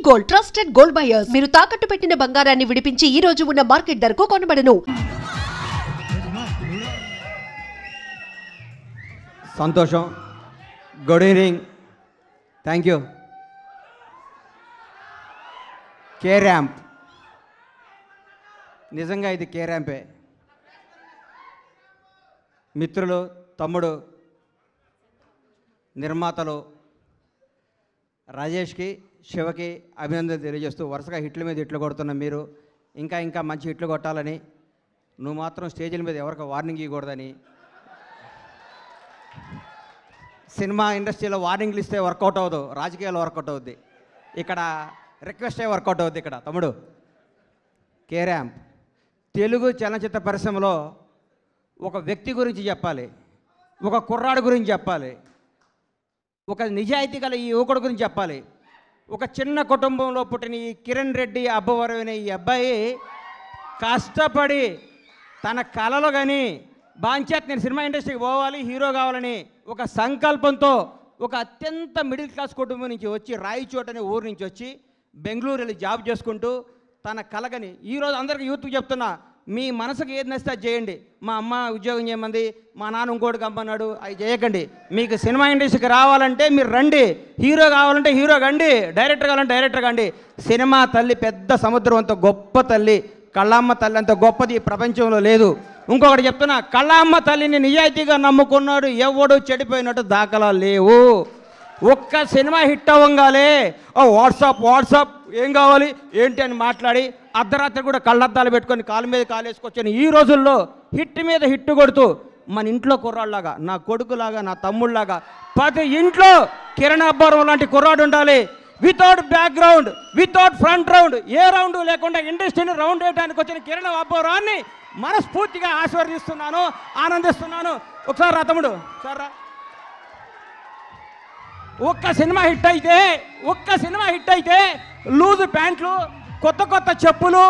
Gold trusted gold buyers. మీరు తాకట్టు పెట్టిన బంగారాన్ని విడిపించి ఈ రోజు ఉన్న మార్కెట్ ధరకు కొనబడను. సంతోషం. Good evening. Thank you. K ramp, నిజంగా ఇది కే ర్యాంపే. మిత్రులు, తమ్ముడు, నిర్మాతలు రాజేష్కి, శివకి అభినందనలు తెలియజేస్తూ వరుసగా హిట్ల మీద హిట్లు కొడుతున్న మీరు ఇంకా ఇంకా మంచి హిట్లు కొట్టాలని, నువ్వు మాత్రం స్టేజీల మీద ఎవరికి వార్నింగ్ ఇవ్వకూడదని, సినిమా ఇండస్ట్రీలో వార్నింగ్లు ఇస్తే వర్కౌట్ అవ్వదు, రాజకీయాలు వర్కౌట్ అవుద్ది, ఇక్కడ రిక్వెస్టే వర్కౌట్ అవుద్ది. ఇక్కడ తమ్ముడు కే ర్యాంప్ తెలుగు చలనచిత్ర పరిశ్రమలో ఒక వ్యక్తి గురించి చెప్పాలి, ఒక కుర్రాడు గురించి చెప్పాలి, ఒక నిజాయితీ గల ఈ యువకుడు గురించి చెప్పాలి. ఒక చిన్న కుటుంబంలో పుట్టిన ఈ కిరణ్ రెడ్డి అబ్బవరం అనే ఈ అబ్బాయి కష్టపడి తన కళలో కానీ బాంచేత్ నేను సినిమా ఇండస్ట్రీకి పోవాలి, హీరో కావాలని ఒక సంకల్పంతో ఒక అత్యంత మిడిల్ క్లాస్ కుటుంబం నుంచి వచ్చి రాయచోట అనే ఊరు నుంచి వచ్చి బెంగళూరు వెళ్ళి జాబ్ చేసుకుంటూ తన కలగని ఈరోజు అందరికీ యూత్కి చెప్తున్నా, మీ మనసుకు ఏది నచ్చితే అది చేయండి. మా అమ్మ ఉద్యోగం చేయమంది, మా నాన్న ఇంకోటి కమ్మన్నాడు, అవి చేయకండి. మీకు సినిమా ఇండస్ట్రీకి రావాలంటే మీరు రండి, హీరో కావాలంటే హీరో కండి, డైరెక్టర్ కావాలంటే డైరెక్టర్ కండి. సినిమా తల్లి పెద్ద సముద్రం అంత గొప్ప తల్లి, కళ్ళమ్మ తల్లి అంత గొప్పది ఈ ప్రపంచంలో లేదు. ఇంకొకటి చెప్తున్నా, కళ్ళమ్మ తల్లిని నిజాయితీగా నమ్ముకున్నాడు ఎవడు చెడిపోయినట్టు దాఖలాలు లేవు. ఒక్క సినిమా హిట్ అవ్వగానే వాట్సాప్ ఏం కావాలి ఏంటి అని మాట్లాడి అర్ధరాత్రి కూడా కళ్ళద్దాలు పెట్టుకొని కాలు మీద కాలేసుకొచ్చాను. ఈ రోజుల్లో హిట్ మీద హిట్ కొడుతూ మన ఇంట్లో కుర్రాళ్ళలాగా, నా కొడుకులాగా, నా తమ్ముళ్ళలాగా ప్రతి ఇంట్లో కిరణ్ అబ్బవరం లాంటి కుర్రాడు ఉండాలి. Without background, without front round, ఏ రౌండ్ లేకుండా ఇండస్ట్రీని రౌండ్ వేయడానికి వచ్చిన కిరణ్ అబ్బవరాన్ని మనస్ఫూర్తిగా ఆశీర్వదిస్తున్నాను, ఆనందిస్తున్నాను. ఒకసారి రా తమ్ముడు, ఒకసారి రా. ఒక్క సినిమా హిట్ అయితే లూజు ప్యాంట్లు, కొత్త కొత్త చెప్పులు,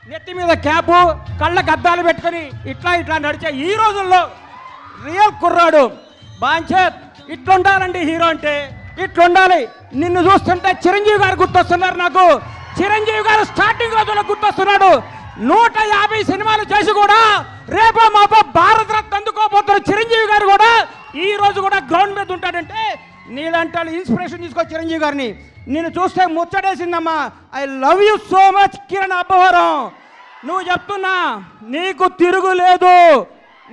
నెత్తి మీద క్యాపు, కళ్ళకు అద్దాలు పెట్టుకొని ఇట్లా నడిచే ఈ రోజుల్లో రియల్ కుర్రాడు బాంచేత్ ఇట్లుండాలండి. హీరో అంటే ఇట్లుండాలి. నిన్ను చూస్తుంటే చిరంజీవి గారు గుర్తొస్తున్నారు నాకు. చిరంజీవి గారు స్టార్టింగ్ రోజుల్లో గుర్తొస్తున్నాడు. 150 సినిమాలు చేసి కూడా రేపో మాపో భారత రత్న అందుకోబోతున్న చిరంజీవి గారు కూడా ఈ రోజు కూడా గ్రౌండ్ మీద ఉంటాడంటే నీలాంటి ఇన్స్పిరేషన్ తీసుకో చిరంజీవి గారిని. నేను చూస్తే ముచ్చటేసిందమ్మా. I love you so much Kiran Abbavaram. నువ్వు చెప్తున్నా, నీకు తిరుగులేదు.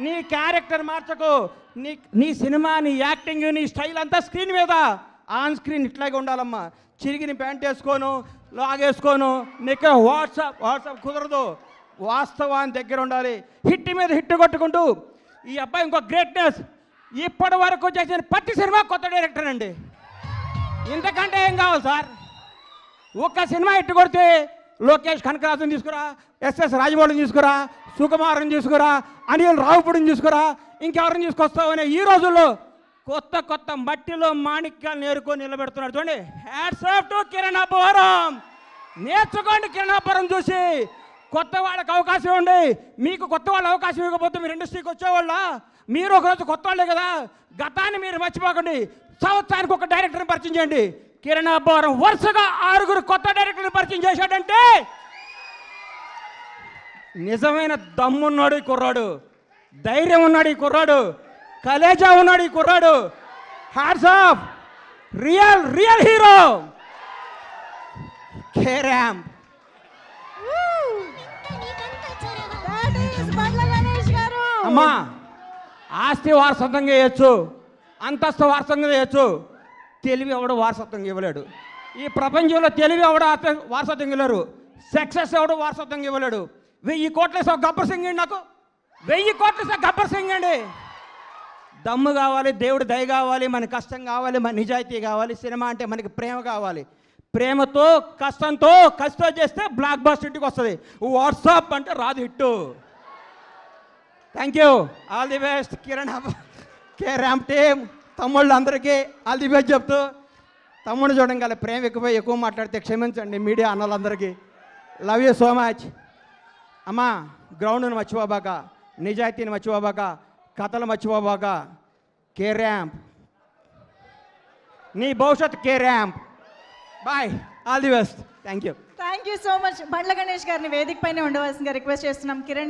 నీ క్యారెక్టర్ మార్చకు. నీ సినిమా, నీ యాక్టింగ్, నీ స్టైల్ అంతా స్క్రీన్ మీద, ఆన్ స్క్రీన్ ఇట్లాగే ఉండాలమ్మా. చిరిగిన ప్యాంట్ వేసుకోను, లాగేసుకోను, నీకు వాట్సాప్ కుదరదు. వాస్తవాన్ని దగ్గర ఉండాలి. హిట్ మీద హిట్ కొట్టుకుంటూ ఈ అబ్బాయి ఇంకో గ్రేట్నెస్, ఇప్పటి వరకు చేసిన ప్రతి సినిమా కొత్త డైరెక్టర్ అండి. ఇంతకంటే ఏం కావాలి సార్? ఒక్క సినిమా హిట్ కొడితే లోకేష్ కనకరాజుని తీసుకురా, ఎస్ఎస్ రాజమౌళిని తీసుకురా, సుకుమార్ని తీసుకురా, అనిల్ రావుపూడిని తీసుకురా, ఇంకెవరిని తీసుకొస్తావు అనే ఈ రోజుల్లో కొత్త మట్టిలో మాణిక్యాలు నేర్కొని నిలబెడుతున్నాడు. చూడండి, hats off to Kiran Abbavaram. నేర్చుకోండి కిరణ్ అబ్బవరం చూసి. కొత్త వాళ్ళకి అవకాశం ఇవ్వండి. మీకు కొత్త వాళ్ళ అవకాశం ఇవ్వకపోతే మీరు ఇండస్ట్రీకి వచ్చేవాళ్ళ? మీరు ఒకరోజు కొత్త వాళ్ళే కదా. గతాన్ని మీరు మర్చిపోకండి. సంవత్సరానికి ఒక డైరెక్టర్ని పరిచయం చేయండి. కిరణ్ అబ్బవరం వరుసగా 6 కొత్త డైరెక్టర్ని పరిచయం చేశాడంటే నిజమైన దమ్మున్నాడు ఈ కుర్రాడు, ధైర్యం ఉన్నాడు ఈ కుర్రాడు, కలేజా ఉన్నాడు ఈ కుర్రాడు. Hats off, real hero K ramp. అమ్మా, ఆస్తి వారసత్వంగా చేయొచ్చు, అంతస్తు వారసత్వంగా చేయొచ్చు, తెలివి ఎవడు వారసత్వంగా ఇవ్వలేడు. ఈ ప్రపంచంలో తెలివి ఎవడు వారసత్వంగా ఇవ్వలేరు, సక్సెస్ ఎవడు వారసత్వంగా ఇవ్వలేడు. 1000 కోట్లు వేసా గబ్బర్ సింగ్ అండి, నాకు 1000 కోట్లు వేసా గబ్బర్ సింగ్ అండి. దమ్ము కావాలి, దేవుడు దయ కావాలి, మన కష్టం కావాలి, మన నిజాయితీ కావాలి. సినిమా అంటే మనకి ప్రేమ కావాలి. ప్రేమతో కష్టంతో చేస్తే బ్లాక్ బాస్టర్ హిట్కి వస్తుంది. వాట్సాప్ అంటే రాదు hit. Thank you, all the best Kiran K ramp team. తమ్ముళ్ళు అందరికీ ఆల్ ది బెస్ట్ చెప్తూ, తమ్ముడు చూడండి ప్రేమ ఎక్కువ మాట్లాడితే క్షమించండి మీడియా అన్నలందరికీ. Love you so much. అమ్మా, గ్రౌండ్ను మర్చిపోబాక, నిజాయితీని మర్చిపోబాక, కథలు మర్చిపోబాక. కే ర్యాంప్, నీ భవిష్యత్ కే ramp. Bye. All the best. Thank you so much. Bandla Ganesh గారిని వేదిక పైన ఉండవలసిందిగా రిక్వెస్ట్ చేస్తున్నాం. కిరణ్